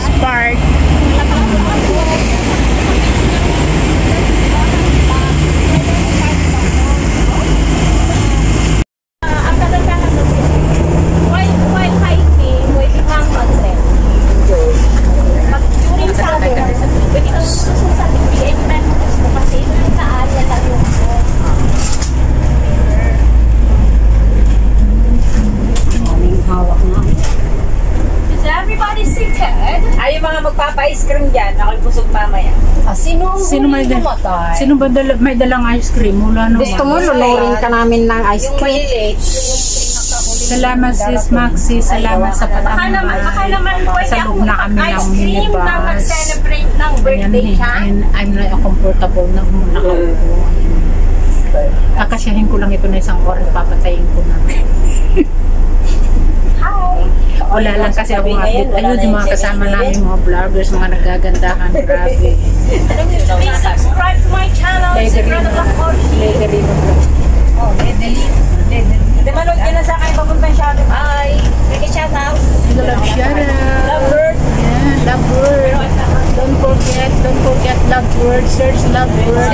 This part. Ay, yung mga magpapa-ice cream dyan, ako'y busog mamaya. Sino ba may dalang ice cream? Wala naman. Gusto mo, lunurin ka namin ng ice cream? Salamat sis Maxi, salamat sa patamang. Baka naman pwede Salog na kami ng ice cream na minibus. mag-celebrate ng birthday siya. And I'm not comfortable na nakaupo. Kakasyahin ko lang ito na isang oras, papatayin ko na. Wala lang kasi ako update. Ayun, yung mga kasama namin, mga vloggers, mga nagagandahan. Grabe. Please subscribe to my channel. Legarin. Oh, Legarin. Di ba, load ka na sa akin, papuntang shout out. Hi. Make a shout out. Love shout out. Lovebird. Yeah, Lovebird. Don't forget Lovebird. Search Lovebird.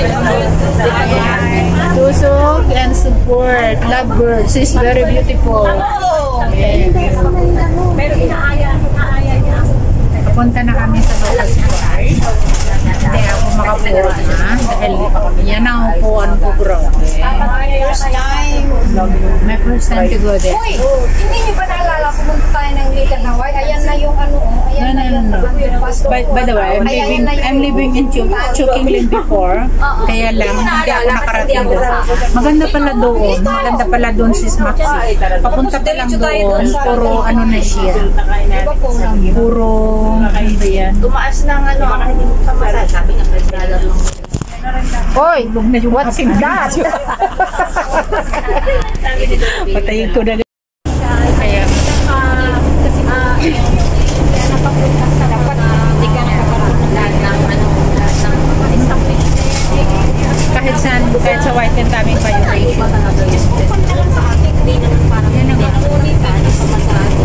Tusok and support Lovebird. She's very beautiful. Pero inaaya niya ako. Papunta na kami sa local supply. Hindi ako makapuha na dahil yan ang upuan ko, bro. First time. My first time to go there. Uy, hindi niyo ba naalala pumunta tayo ng Little Hawaii? Ayan na yung ano, ayan na yung By the way, I'm living in Chukingling before. Kaya lang, hindi ako nakarating doon. Maganda pala doon. Maganda pala doon si Maxi. Papunta pa lang doon. Puro ano na siya. Puro, ano ba yan? Tumaas ng ano, sabi ng $5 lang. Oy, what's that? Patayin ko na. Kaya, Napapunta sa dapat hindi ka nakapagpunta ng ano, kahit sa white and daming violation. punta lang sa akin, hindi naman parang ngunit sa masarado.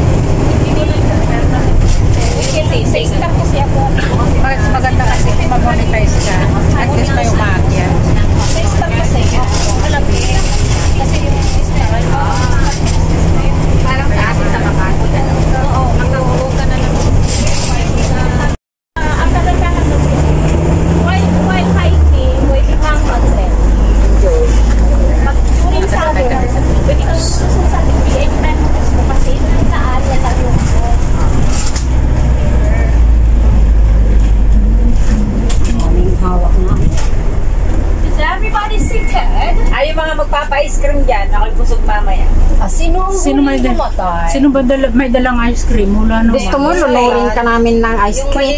Kasi sa stop kasi ako. Mas maganda kasi ma-monetize ka. At least may umakyat. Sa stop kasi malapit. Kasi yung stop, parang sa akin sa Makati. Oo, makaulo ka na lang. Ang kagandahan ng while hiking, pwede kang mag-rent. Pag-touring sa akin, pwede kang susunod sa akin, anytime mo gusto kasi sa area lang yung Hawak na. Is everybody seated? Ay, yung mga magpapa-ice cream dyan, ako'y busog mamaya. Sino ba may dalang ice cream? Wala naman. Gusto mo, lunurin ka namin ng ice cream?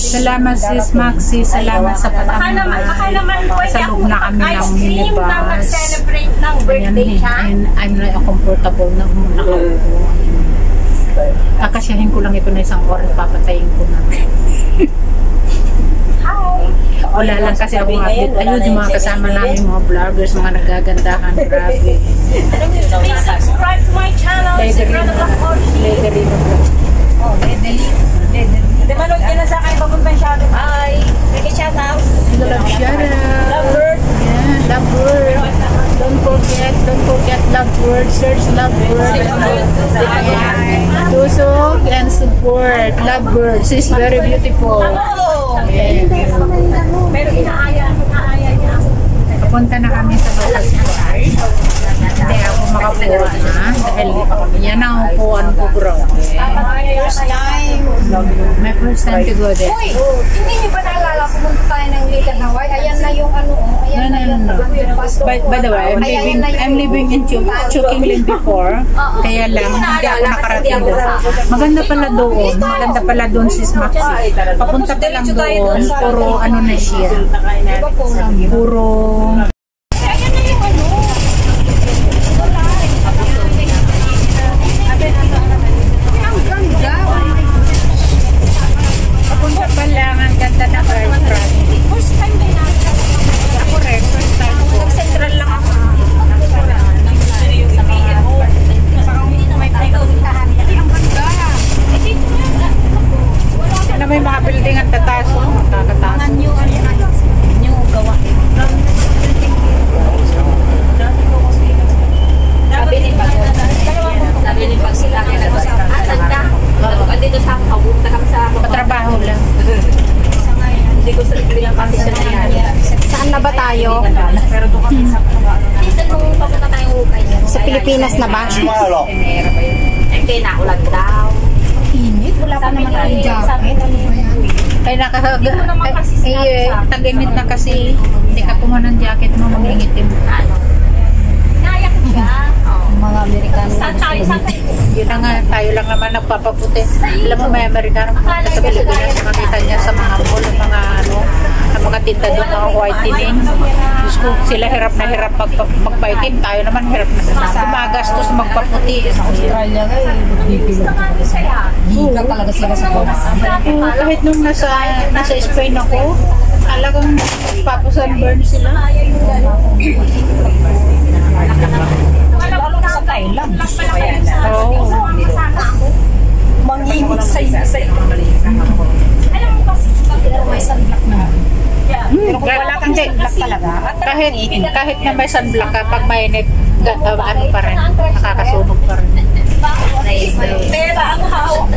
Salamat sis Maxi, salamat sa patamang. Baka naman pwede Salog na kami ng ice cream na minibus. mag-celebrate ng birthday siya. And I'm not comfortable na nakaupo. Kakasyahin ko lang ito na isang oras, papatayin ko na. Wala lang kasi ako update. Ayun, yung mga kasama namin, mga vloggers, mga nagagandahan. Grabe. Please subscribe to my channel. Legarin. Oh, Legarin. Di ba, load ka na sa akin, papuntang shout out. Hi. Make a shout out. Love shout out. Lovebird. Yeah, Lovebird. Don't forget Lovebird. Search Lovebird. Tusok and support Lovebird. She's very beautiful. Pero inaaya niya ako. Papunta na kami sa local supply. Hindi ako makapuha na dahil yan ang upuan ko, bro. First time. My first time to go there. Uy, hindi niyo ba naalala pumunta tayo ng Little Hawaii? Ayan na yung ano, ayan na yung By the way, I'm living in Chukingling before. Kaya lang, hindi ako nakarating doon. Maganda pala doon. Maganda pala doon si Maxi. Papunta pa lang doon. Puro ano na siya. Puro... Ayan na yung ano. Ang ganda. Papunta pa lang. Ang ganda na restaurant. First time din natin. Ako rin, first time ko. Nag-central lang ako. Sabihin mo. Parang hindi na may tayo. Ang ganda. Eh, dito na. may mga building ang tataas. Nakakataas. New gawa. Sabi ni pag sila kaya nagda. Dito sa kapunta kami sa Patrabaho lang. hindi ko sa bilang kasi siya na yan. Saan na ba tayo? Pero doon kami sa minsan nung papunta tayong hukay. Sa Pilipinas na ba? Hindi na ulan daw. Init? Wala pa naman ang jacket. Ay, naman kasi sinabi sa akin. tag-init na kasi. Hindi ka kumuha ng jacket mo, mag-ingitim. Ano? Nayak siya. Mga Amerikano. Saan tayo? Yun na nga, tayo lang naman nagpapaputi. Alam mo, may Amerikano sa Pilipinas, makita niya sa mga mall, mga ano, sa mga tinda doon, mga whitening. Diyos ko, sila hirap na hirap magpaitim. Tayo naman hirap na gumagastos magpaputi. Australia ka Higa talaga sila sa box. Kahit nung nasa Spain ako, talagang papusan-burn sila. Lalo na sa Thailand. Gusto ko yan. Oo. Mangingit sa Alam mo kasi, may sunblock na. Pero kung wala kang sunblock talaga, Kahit na may sunblock ka, pag mainit, ano pa rin, nakakasunog pa rin. Pero ang hawak.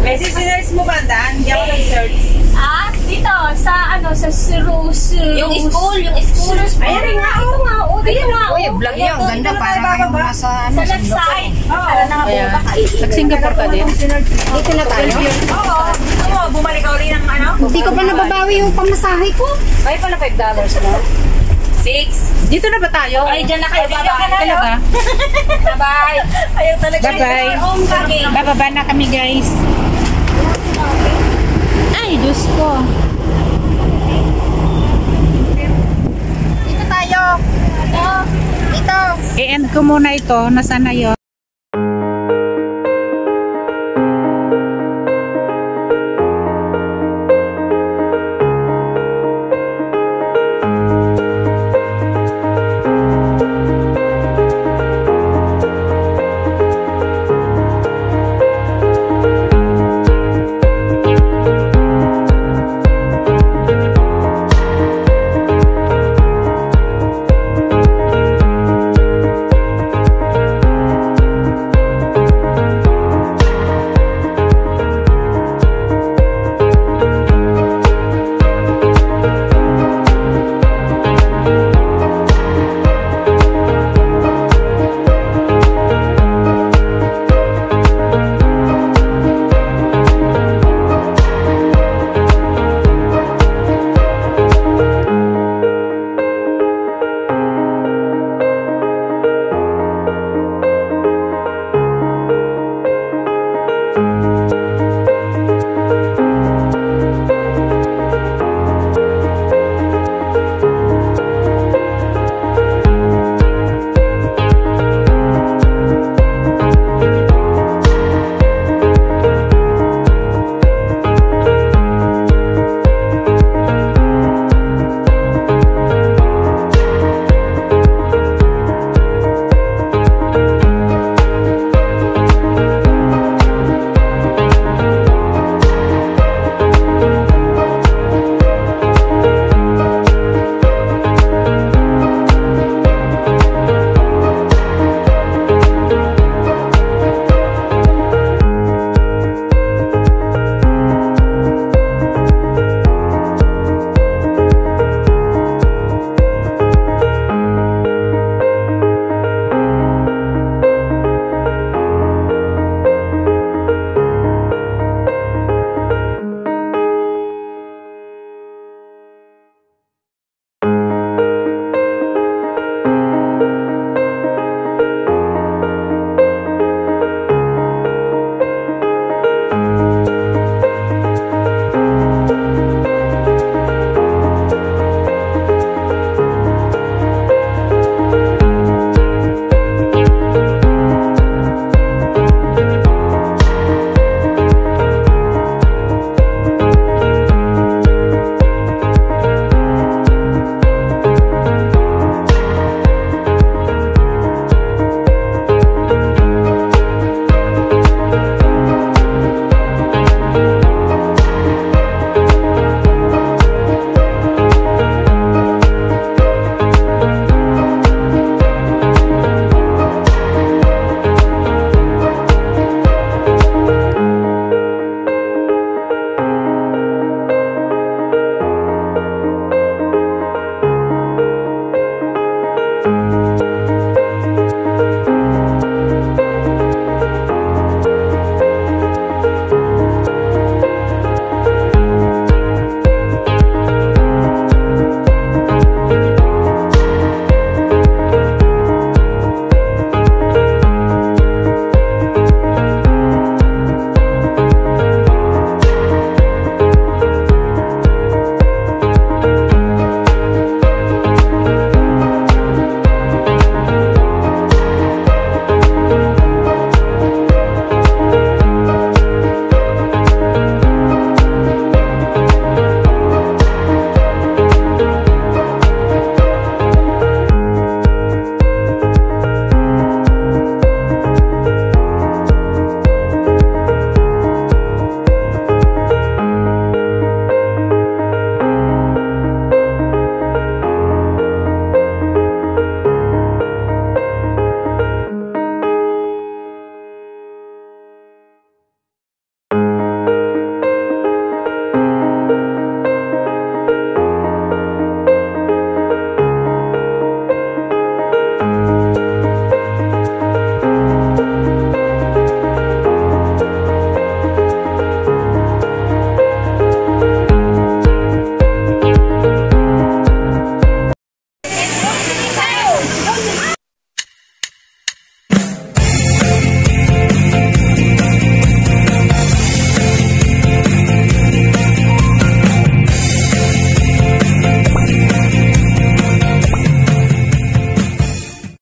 May sisiners mo ba, Dan? Hindi ako nag-search. Ah, dito, sa ano, sa Sirus. Yung school. Ayan nga, ito nga. Ayan nga. Uy, vlog yan. Ganda. Parang kayong nasa Sa left side. Para na nga Kaya, bumaba ka. nag-Singapore ka din. Dito na tayo. Oo. Ano, bumalik ka ulit ng ano? Hindi ko pa nababawi yung pamasahe ko. Ay, pala $5 na. 6. Dito na ba tayo? Ay, dyan na kayo. Bye-bye. Talaga? Bye-bye. Ayaw talaga. Bye-bye. Bababa na kami, guys. Ay, Diyos ko. Dito tayo. Dito. I-end ko muna ito. Nasaan na yun?